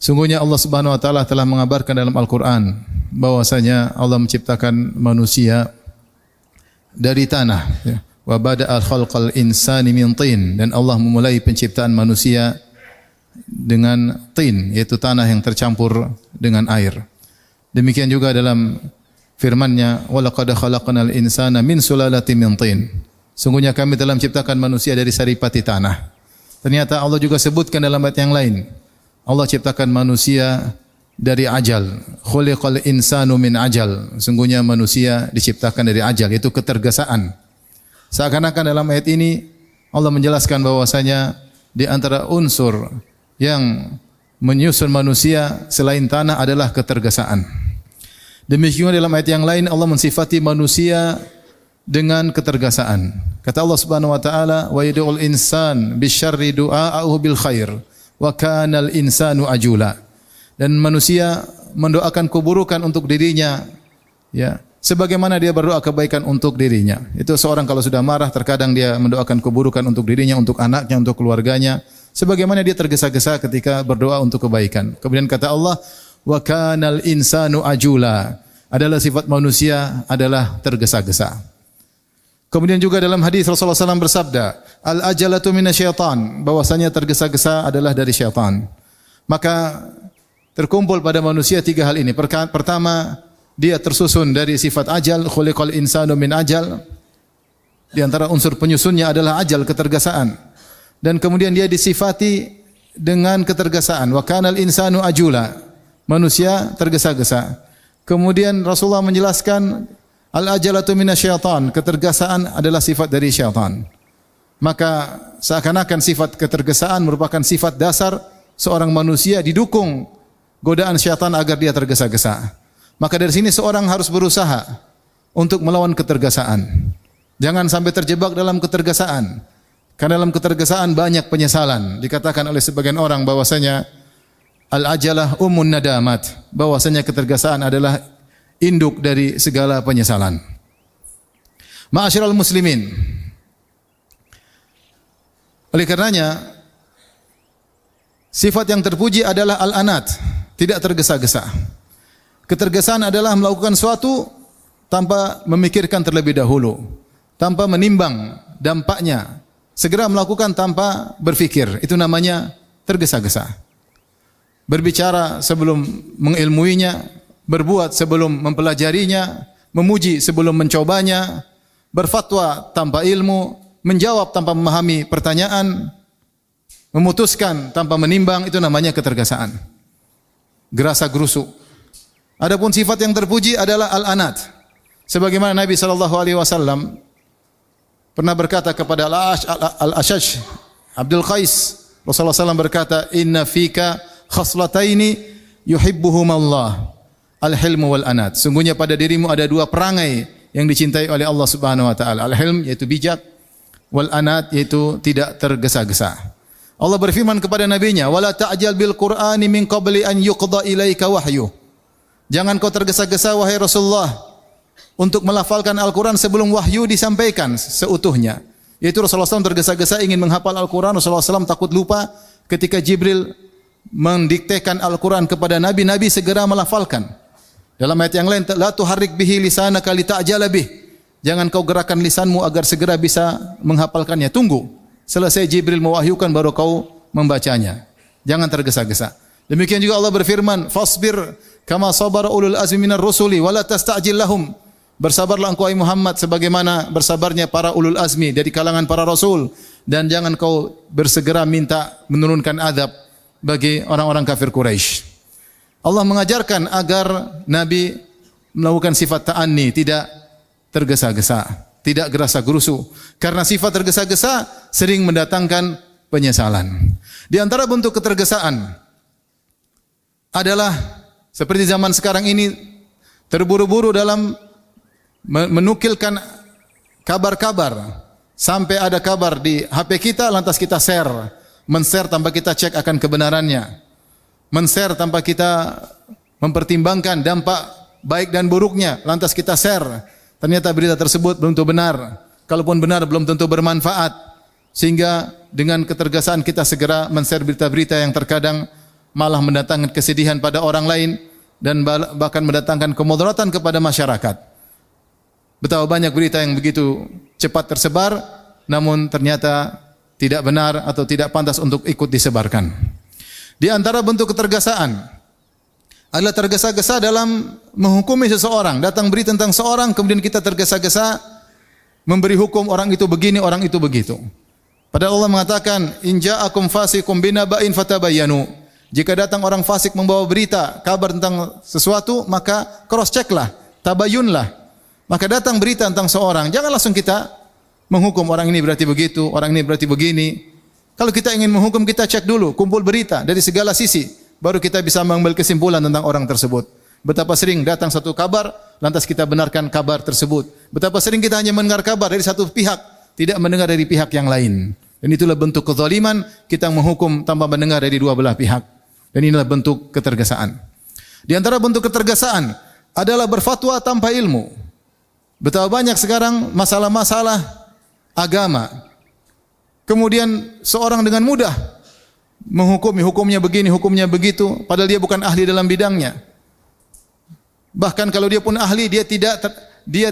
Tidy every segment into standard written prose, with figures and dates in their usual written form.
Sungguhnya Allah Subhanahu wa taala telah mengabarkan dalam Al-Qur'an bahwasanya Allah menciptakan manusia dari tanah, ya. Wa bada'al khalqal insani min tin, dan Allah memulai penciptaan manusia dengan tin, yaitu tanah yang tercampur dengan air. Demikian juga dalam firman-Nya, wa laqad khalaqnal insana min sulalatin min tin. Sungguhnya kami telah menciptakan manusia dari saripati tanah. Ternyata Allah juga sebutkan dalam ayat yang lain, Allah ciptakan manusia dari ajal. Khuliqal insanu min ajal. Sungguhnya manusia diciptakan dari ajal, yaitu ketergesaan. Seakan-akan dalam ayat ini Allah menjelaskan bahwasanya di antara unsur yang menyusun manusia selain tanah adalah ketergesaan. Demikian dalam ayat yang lain Allah mensifati manusia dengan ketergesaan. Kata Allah Subhanahu wa taala, wa yad'ul insan bisyarri du'a'ahu bil khair wa kanal insanu ajula. Dan manusia mendoakan keburukan untuk dirinya, ya, sebagaimana dia berdoa kebaikan untuk dirinya. Itu seorang kalau sudah marah terkadang dia mendoakan keburukan untuk dirinya, untuk anaknya, untuk keluarganya, sebagaimana dia tergesa-gesa ketika berdoa untuk kebaikan. Kemudian kata Allah, wa kanal insanu ajula. Adalah sifat manusia adalah tergesa-gesa. Kemudian juga dalam hadis Rasulullah SAW bersabda, al-ajalatu minasyaitan, bahwasanya tergesa-gesa adalah dari syaitan. Maka terkumpul pada manusia tiga hal ini. Pertama, dia tersusun dari sifat ajal, khuliqal insanu min ajal. Di antara unsur penyusunnya adalah ajal, ketergesaan. Dan kemudian dia disifati dengan ketergesaan. Wa kanal insanu ajula. Manusia tergesa-gesa. Kemudian Rasulullah menjelaskan al-ajalatu minasyaitan, ketergesaan adalah sifat dari syaitan. Maka seakan-akan sifat ketergesaan merupakan sifat dasar seorang manusia, didukung godaan syaitan agar dia tergesa-gesa. Maka dari sini seorang harus berusaha untuk melawan ketergesaan. Jangan sampai terjebak dalam ketergesaan. Karena dalam ketergesaan banyak penyesalan. Dikatakan oleh sebagian orang bahwasanya al-ajalah ummun nadamat, bahwasanya ketergesaan adalah induk dari segala penyesalan. Ma'asyiral muslimin, oleh karenanya sifat yang terpuji adalah al-anat, tidak tergesa-gesa. Ketergesaan adalah melakukan suatu tanpa memikirkan terlebih dahulu, tanpa menimbang dampaknya, segera melakukan tanpa berfikir. Itu namanya tergesa-gesa. Berbicara sebelum mengilmuinya, berbuat sebelum mempelajarinya, memuji sebelum mencobanya, berfatwa tanpa ilmu, menjawab tanpa memahami pertanyaan, memutuskan tanpa menimbang, itu namanya ketergesaan. Gerasa gerusu. Adapun sifat yang terpuji adalah al-anat. Sebagaimana Nabi SAW pernah berkata kepada al-Ashaj Abdul Qais, Rasulullah SAW berkata, inna fika khaslataini yuhibbuhumallah, al-hilmu wal anat. Sungguhnya pada dirimu ada dua perangai yang dicintai oleh Allah Subhanahu wa taala. Al-hilm yaitu bijak, wal anat yaitu tidak tergesa-gesa. Allah berfirman kepada nabinya, wala ta'jal bil qur'ani min qabli an yuqda ilaika wahyu. Jangan kau tergesa-gesa wahai Rasulullah untuk melafalkan Al-Qur'an sebelum wahyu disampaikan seutuhnya. Yaitu Rasulullah SAW tergesa-gesa ingin menghafal Al-Qur'an. Rasulullah SAW takut lupa ketika Jibril mendiktekan Al-Quran kepada Nabi, Nabi segera melafalkan. Dalam ayat yang lain, la tuharrik bihi lisanaka lita'jala bih. Jangan kau gerakkan lisanmu agar segera bisa menghafalkannya. Tunggu selesai Jibril mewahyukan baru kau membacanya. Jangan tergesa-gesa. Demikian juga Allah berfirman, fasbir kama sabara ulul azmi minar rusuli wala tasta'jil lahum. Bersabarlah engkau Muhammad sebagaimana bersabarnya para ulul azmi dari kalangan para rasul, dan jangan kau bersegera minta menurunkan azab bagi orang-orang kafir Quraisy. Allah mengajarkan agar Nabi melakukan sifat ta'anni, tidak tergesa-gesa, tidak gerasa gerusu. Karena sifat tergesa-gesa sering mendatangkan penyesalan. Di antara bentuk ketergesaan adalah seperti zaman sekarang ini, terburu-buru dalam menukilkan kabar-kabar. Sampai ada kabar di HP kita lantas kita share. Men-share tanpa kita cek akan kebenarannya. Men-share tanpa kita mempertimbangkan dampak baik dan buruknya, lantas kita share. Ternyata berita tersebut belum tentu benar. Kalaupun benar belum tentu bermanfaat. Sehingga dengan ketergesaan kita segera men-share berita-berita yang terkadang malah mendatangkan kesedihan pada orang lain dan bahkan mendatangkan kemudaratan kepada masyarakat. Betapa banyak berita yang begitu cepat tersebar namun ternyata tidak benar atau tidak pantas untuk ikut disebarkan. Di antara bentuk ketergesaan adalah tergesa-gesa dalam menghukumi seseorang. Datang berita tentang seorang kemudian kita tergesa-gesa memberi hukum orang itu begini, orang itu begitu. Padahal Allah mengatakan, "In ja'akum fasiqun binaba'in fatabayyanu." Jika datang orang fasik membawa berita, kabar tentang sesuatu, maka cross checklah, tabayyunlah. Maka datang berita tentang seorang, jangan langsung kita menghukum orang ini berarti begitu, orang ini berarti begini. Kalau kita ingin menghukum, kita cek dulu, kumpul berita dari segala sisi, baru kita bisa mengambil kesimpulan tentang orang tersebut. Betapa sering datang satu kabar, lantas kita benarkan kabar tersebut. Betapa sering kita hanya mendengar kabar dari satu pihak, tidak mendengar dari pihak yang lain. Dan itulah bentuk kezaliman, kita menghukum tanpa mendengar dari dua belah pihak. Dan inilah bentuk ketergesaan. Di antara bentuk ketergesaan adalah berfatwa tanpa ilmu. Betapa banyak sekarang masalah-masalah agama. Kemudian seorang dengan mudah menghukumi, hukumnya begini, hukumnya begitu, padahal dia bukan ahli dalam bidangnya. Bahkan kalau dia pun ahli, dia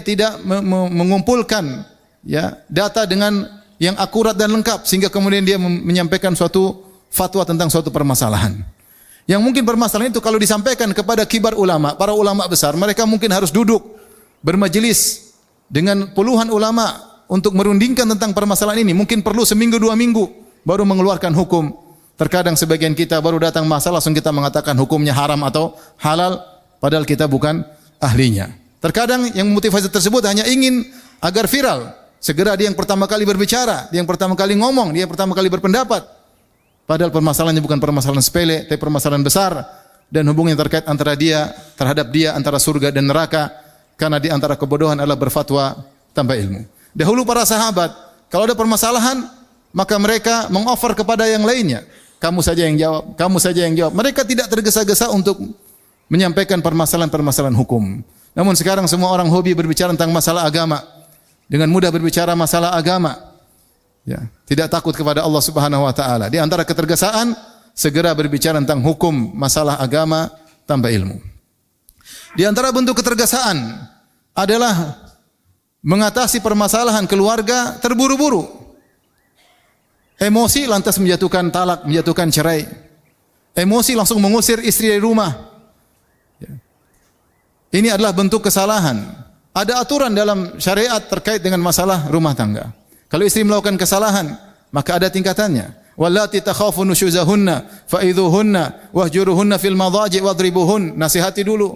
tidak mengumpulkan ya data dengan yang akurat dan lengkap sehingga kemudian dia menyampaikan suatu fatwa tentang suatu permasalahan. Yang mungkin permasalahan itu kalau disampaikan kepada kibar ulama, para ulama besar, mereka mungkin harus duduk bermajelis dengan puluhan ulama untuk merundingkan tentang permasalahan ini. Mungkin perlu seminggu, 2 minggu baru mengeluarkan hukum. Terkadang sebagian kita baru datang masalah langsung kita mengatakan hukumnya haram atau halal, padahal kita bukan ahlinya. Terkadang yang motivasi tersebut hanya ingin agar viral. Segera dia yang pertama kali berbicara, dia yang pertama kali ngomong, dia yang pertama kali berpendapat. Padahal permasalahannya bukan permasalahan sepele, tapi permasalahan besar. Dan hubungan yang terkait antara dia, terhadap dia, antara surga dan neraka. Karena di antara kebodohan adalah berfatwa tanpa ilmu. Dahulu para sahabat, kalau ada permasalahan, maka mereka mengoffer kepada yang lainnya. Kamu saja yang jawab, kamu saja yang jawab. Mereka tidak tergesa-gesa untuk menyampaikan permasalahan-permasalahan hukum. Namun sekarang semua orang hobi berbicara tentang masalah agama. Dengan mudah berbicara masalah agama. Ya, tidak takut kepada Allah Subhanahu wa taala. Di antara ketergesaan segera berbicara tentang hukum masalah agama tanpa ilmu. Di antara bentuk ketergesaan adalah mengatasi permasalahan keluarga terburu-buru. Emosi lantas menjatuhkan talak, menjatuhkan cerai. Emosi langsung mengusir istri dari rumah. Ya. Ini adalah bentuk kesalahan. Ada aturan dalam syariat terkait dengan masalah rumah tangga. Kalau istri melakukan kesalahan, maka ada tingkatannya. Wallati takhafu nusyuzahunna fa'idhuhunna wahjuruhunna fil madhaji wadribuhun. Nasihati dulu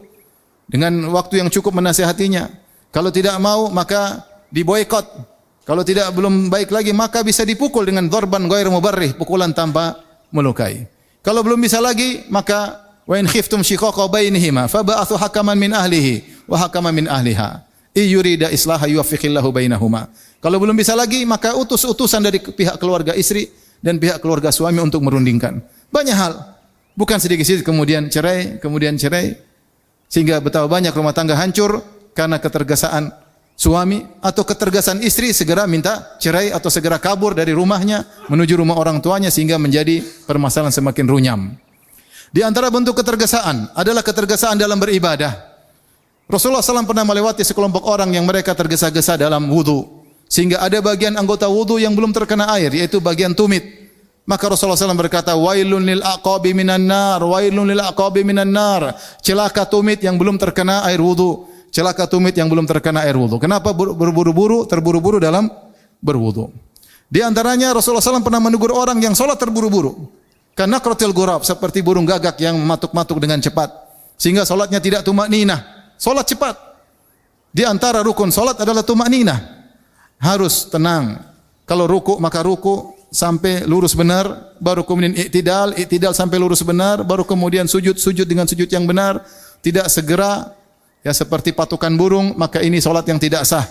dengan waktu yang cukup menasihatinya. Kalau tidak mau maka diboikot. Kalau belum baik lagi maka bisa dipukul dengan dharban ghairu mubarrih, pukulan tanpa melukai. Kalau belum bisa lagi maka wa in khiftum shiqaqa bainihima fab'athu hakaman min ahlihi wa hakaman min ahliha. Yurida islaha yuwaffiqillahu bainahuma. Kalau belum bisa lagi maka utus utusan dari pihak keluarga istri dan pihak keluarga suami untuk merundingkan. Banyak hal. Bukan sedikit-sedikit kemudian cerai, sehingga betapa banyak rumah tangga hancur karena ketergesaan suami atau ketergesaan istri segera minta cerai atau segera kabur dari rumahnya menuju rumah orang tuanya sehingga menjadi permasalahan semakin runyam. Di antara bentuk ketergesaan adalah ketergesaan dalam beribadah. Rasulullah SAW pernah melewati sekelompok orang yang mereka tergesa-gesa dalam wudu. Sehingga ada bagian anggota wudu yang belum terkena air, yaitu bagian tumit. Maka Rasulullah SAW berkata, wailun lil aqabi minan nar, wailun lil aqabi minan nar. Celaka tumit yang belum terkena air wudu. Celaka tumit yang belum terkena air wudu. Kenapa terburu-buru dalam berwudu? Di antaranya Rasulullah SAW pernah menegur orang yang sholat terburu-buru. Karena qratil ghurab, seperti burung gagak yang matuk-matuk dengan cepat. Sehingga sholatnya tidak tumakninah. Sholat cepat. Di antara rukun sholat adalah tumakninah. Harus tenang. Kalau ruku maka ruku sampai lurus benar, baru kemudian i'tidal sampai lurus benar, baru kemudian sujud dengan sujud yang benar, tidak segera ya seperti patukan burung, maka ini salat yang tidak sah.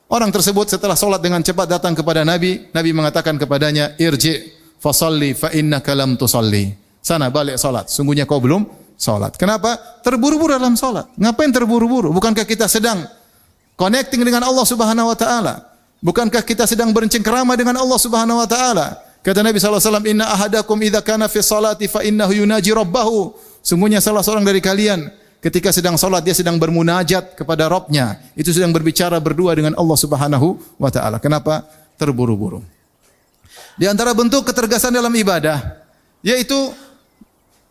Orang tersebut setelah salat dengan cepat datang kepada Nabi mengatakan kepadanya, irji fa shalli fa innaka lam tusalli. Sana balik salat, sungguhnya kau belum salat. Kenapa? Terburu-buru dalam salat. Ngapain terburu-buru? Bukankah kita sedang connecting dengan Allah Subhanahu wa taala? Bukankah kita sedang bercengkerama dengan Allah Subhanahu wa taala? Kata Nabi SAW, inna ahadakum idza kana fi salati fa innahu yunaji rabbahu. Sungguhnya salah seorang dari kalian ketika sedang salat dia sedang bermunajat kepada Rabbnya. Itu sedang berbicara berdua dengan Allah Subhanahu wa taala. Kenapa terburu-buru? Di antara bentuk ketergasan dalam ibadah yaitu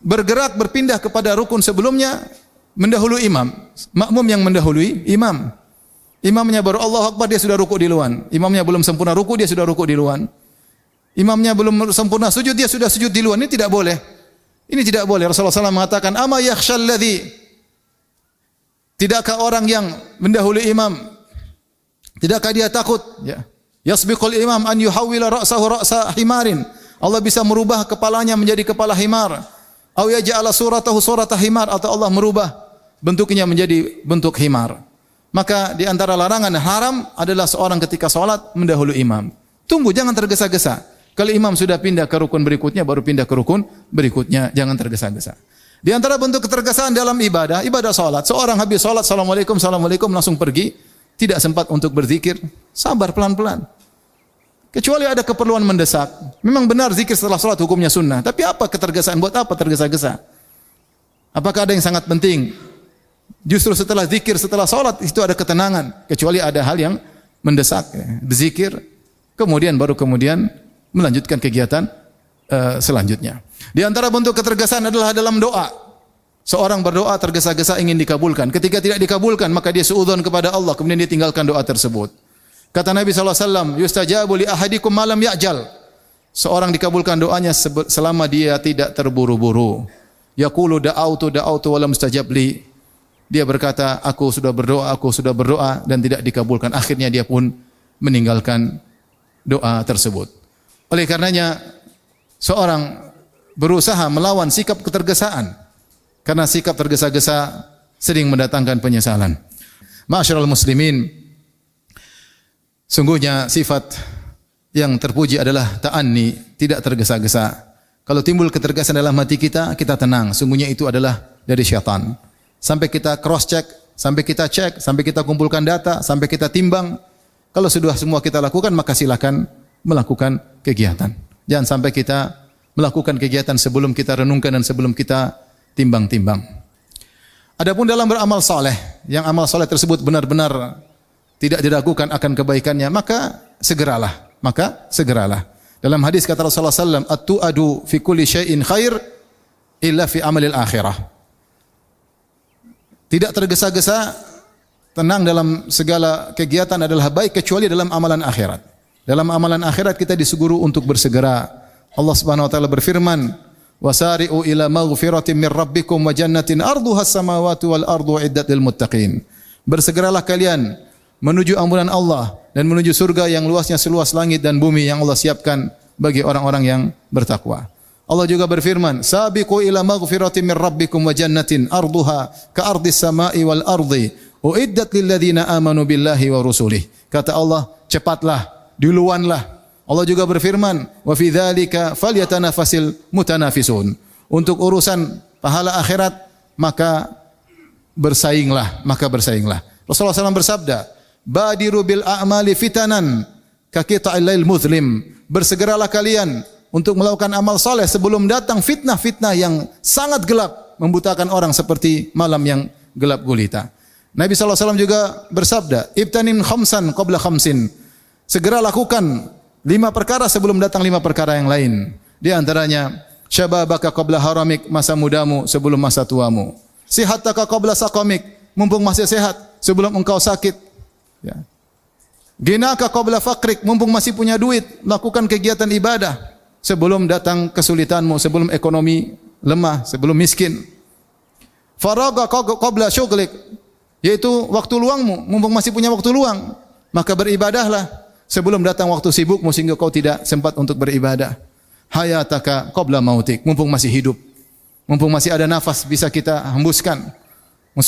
bergerak berpindah kepada rukun sebelumnya, mendahului imam. Makmum yang mendahului imam. Imamnya baru Allahu Akbar dia sudah ruku di luar. Imamnya belum sempurna ruku dia sudah ruku di luar. Imamnya belum sempurna sujud dia sudah sujud di luar. Ini tidak boleh. Ini tidak boleh. Rasulullah SAW mengatakan, "Ama yakhshal ladzi." Tidakkah orang yang mendahului imam, tidakkah dia takut? Ya. Yasbiqul imam an yuhawwila ra'sahu ra'sa himarin. Allah bisa merubah kepalanya menjadi kepala himar. Aw yaj'ala suratahu surata himar, atau Allah merubah bentuknya menjadi bentuk himar. Maka di antara larangan haram adalah seorang ketika salat mendahului imam. Tunggu, jangan tergesa-gesa. Kalau imam sudah pindah ke rukun berikutnya, baru pindah ke rukun berikutnya. Jangan tergesa-gesa. Di antara bentuk ketergesaan dalam ibadah salat. Seorang habis salat, assalamualaikum, assalamualaikum, langsung pergi. Tidak sempat untuk berzikir. Sabar, pelan-pelan. Kecuali ada keperluan mendesak. Memang benar zikir setelah salat hukumnya sunnah. Tapi apa ketergesaan? Buat apa tergesa-gesa? Apakah ada yang sangat penting? Justru setelah zikir, setelah salat, itu ada ketenangan. Kecuali ada hal yang mendesak. Berzikir, kemudian melanjutkan kegiatan selanjutnya. Di antara bentuk ketergesaan adalah dalam doa. Seorang berdoa tergesa-gesa ingin dikabulkan. Ketika tidak dikabulkan, maka dia suudzon kepada Allah, kemudian dia tinggalkan doa tersebut. Kata Nabi SAW, yustajabu li ahadikum malam ya'jal. Seorang dikabulkan doanya selama dia tidak terburu-buru. Yaqulu da'autu wa lam mustajab li. Dia berkata, aku sudah berdoa dan tidak dikabulkan. Akhirnya dia pun meninggalkan doa tersebut. Oleh karenanya seorang berusaha melawan sikap ketergesaan, karena sikap tergesa-gesa sering mendatangkan penyesalan. Ma'asyiral muslimin, sungguhnya sifat yang terpuji adalah ta'anni, tidak tergesa-gesa. Kalau timbul ketergesan dalam hati kita, kita tenang. Sungguhnya itu adalah dari syaitan. Sampai kita cross check, sampai kita cek, sampai kita kumpulkan data, sampai kita timbang. Kalau sudah semua kita lakukan, maka silakan melakukan kegiatan. Jangan sampai kita melakukan kegiatan sebelum kita renungkan dan sebelum kita timbang-timbang. Adapun dalam beramal saleh, yang amal saleh tersebut benar-benar tidak diragukan akan kebaikannya, maka segeralah. Dalam hadis kata Rasulullah SAW, "At-tu'adu fi kulli syai'in khair illa fi amalil akhirah." Tidak tergesa-gesa, tenang dalam segala kegiatan adalah baik kecuali dalam amalan akhirat. Dalam amalan akhirat kita disuruh untuk bersegera. Allah Subhanahu wa taala berfirman, "Wasari'u ila maghfiratin min rabbikum wa jannatin arduha as-samawati wal ardu iddat lil muttaqin." Bersegeralah kalian menuju ampunan Allah dan menuju surga yang luasnya seluas langit dan bumi yang Allah siapkan bagi orang-orang yang bertakwa. Allah juga berfirman, "Sabiqu ila maghfiratin min rabbikum wa jannatin arduha ka ardis samai wal ardi uiddat lil ladzina amanu billahi wa rusulih." Kata Allah, cepatlah, duluanlah. Allah juga berfirman, "Wa fi dzalika falyatanafasil mutanafisun." Untuk urusan pahala akhirat maka bersainglah. Rasulullah SAW bersabda, "Badiru bil a'mali fitanan ka qita'il lail muzlim." Bersegeralah kalian untuk melakukan amal saleh sebelum datang fitnah-fitnah yang sangat gelap, membutakan orang seperti malam yang gelap gulita. Nabi SAW juga bersabda, "Ibtanin khamsan qabla khamsin." Segera lakukan 5 perkara sebelum datang 5 perkara yang lain. Di antaranya, syababaka qabla haramik, masa mudamu sebelum masa tuamu. Sihataka qabla saqamik, mumpung masih sehat sebelum engkau sakit. Ya. Ginaka qabla faqrik, mumpung masih punya duit, lakukan kegiatan ibadah sebelum datang kesulitanmu, sebelum ekonomi lemah, sebelum miskin. Faraga qabla syughlik, yaitu waktu luangmu, mumpung masih punya waktu luang, maka beribadahlah sebelum datang waktu sibukmu sehingga kau tidak sempat untuk beribadah. Hayataka qabla mautik, mumpung masih hidup, mumpung masih ada nafas bisa kita hembuskan,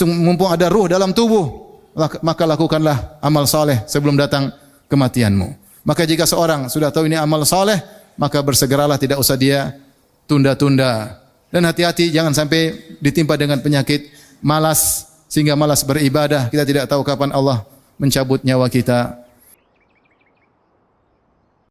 mumpung ada ruh dalam tubuh, maka lakukanlah amal saleh sebelum datang kematianmu. Maka jika seorang sudah tahu ini amal saleh, maka bersegeralah, tidak usah dia tunda-tunda. Dan hati-hati jangan sampai ditimpa dengan penyakit malas sehingga malas beribadah. Kita tidak tahu kapan Allah mencabut nyawa kita.